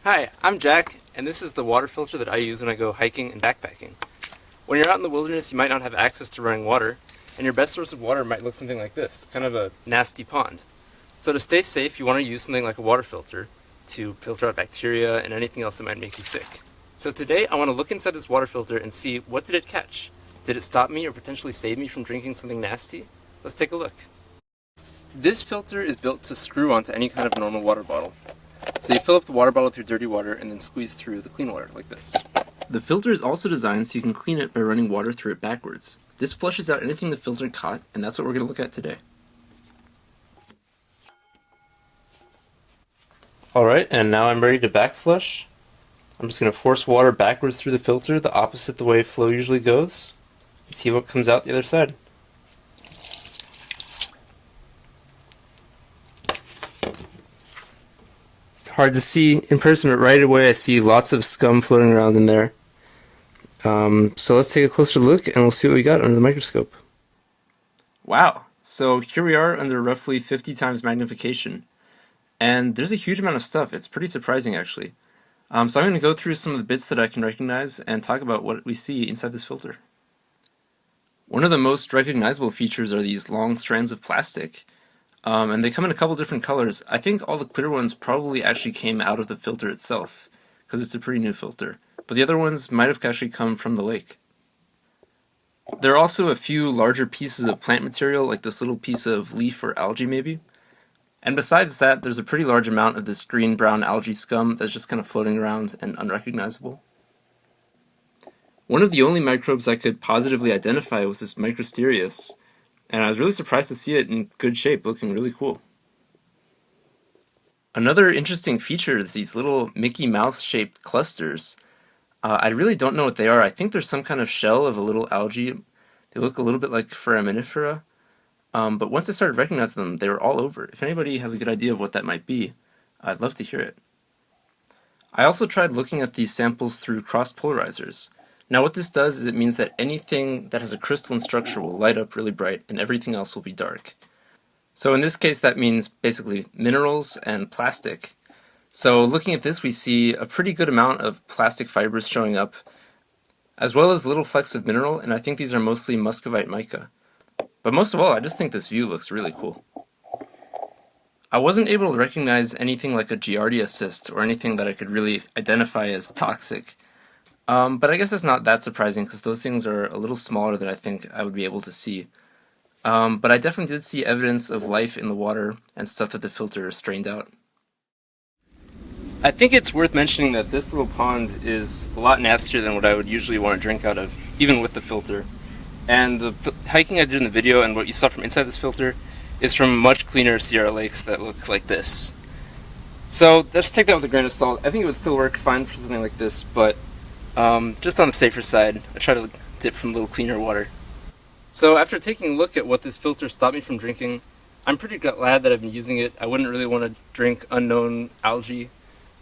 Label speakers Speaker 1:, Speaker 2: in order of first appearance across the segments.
Speaker 1: Hi, I'm Jack, and this is the water filter that I use when I go hiking and backpacking. When you're out in the wilderness, you might not have access to running water, and your best source of water might look something like this, kind of a nasty pond. So to stay safe, you want to use something like a water filter to filter out bacteria and anything else that might make you sick. So today, I want to look inside this water filter and see what did it catch. Did it stop me or potentially save me from drinking something nasty? Let's take a look. This filter is built to screw onto any kind of normal water bottle. So you fill up the water bottle with your dirty water and then squeeze through the clean water, like this. The filter is also designed so you can clean it by running water through it backwards. This flushes out anything the filter caught, and that's what we're going to look at today. Alright, and now I'm ready to backflush. I'm just going to force water backwards through the filter, the opposite the way flow usually goes. Let's see what comes out the other side. Hard to see in person, but right away I see lots of scum floating around in there. So let's take a closer look and we'll see what we got under the microscope. Wow, so here we are under roughly 50 times magnification. And there's a huge amount of stuff. It's pretty surprising actually. So I'm going to go through some of the bits that I can recognize and talk about what we see inside this filter. One of the most recognizable features are these long strands of plastic. And they come in a couple different colors. I think all the clear ones probably actually came out of the filter itself, because it's a pretty new filter. But the other ones might have actually come from the lake. There are also a few larger pieces of plant material, like this little piece of leaf or algae maybe. And besides that, there's a pretty large amount of this green-brown algae scum that's just kind of floating around and unrecognizable. One of the only microbes I could positively identify was this Microsterius. And I was really surprised to see it in good shape, looking really cool. Another interesting feature is these little Mickey Mouse shaped clusters. I really don't know what they are. I think they're some kind of shell of a little algae. They look a little bit like foraminifera. But once I started recognizing them, they were all over. If anybody has a good idea of what that might be, I'd love to hear it. I also tried looking at these samples through cross polarizers. Now what this does is it means that anything that has a crystalline structure will light up really bright and everything else will be dark. So in this case that means basically minerals and plastic. So looking at this we see a pretty good amount of plastic fibers showing up, as well as little flecks of mineral, and I think these are mostly muscovite mica. But most of all, I just think this view looks really cool. I wasn't able to recognize anything like a giardia cyst or anything that I could really identify as toxic. But I guess it's not that surprising because those things are a little smaller than I think I would be able to see. But I definitely did see evidence of life in the water and stuff that the filter strained out. I think it's worth mentioning that this little pond is a lot nastier than what I would usually want to drink out of, even with the filter. And the hiking I did in the video and what you saw from inside this filter is from much cleaner Sierra lakes that look like this. So let's take that with a grain of salt. I think it would still work fine for something like this, but just on the safer side, I try to dip from a little cleaner water. So after taking a look at what this filter stopped me from drinking, I'm pretty glad that I've been using it. I wouldn't really want to drink unknown algae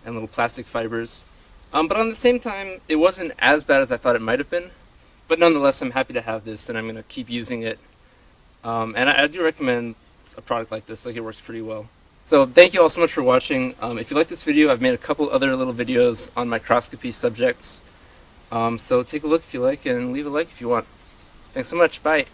Speaker 1: and little plastic fibers. But on the same time, it wasn't as bad as I thought it might have been. But nonetheless, I'm happy to have this and I'm going to keep using it. And I do recommend a product like this, like it works pretty well. So thank you all so much for watching. If you like this video, I've made a couple other little videos on microscopy subjects. So take a look if you like and leave a like if you want. Thanks so much. Bye.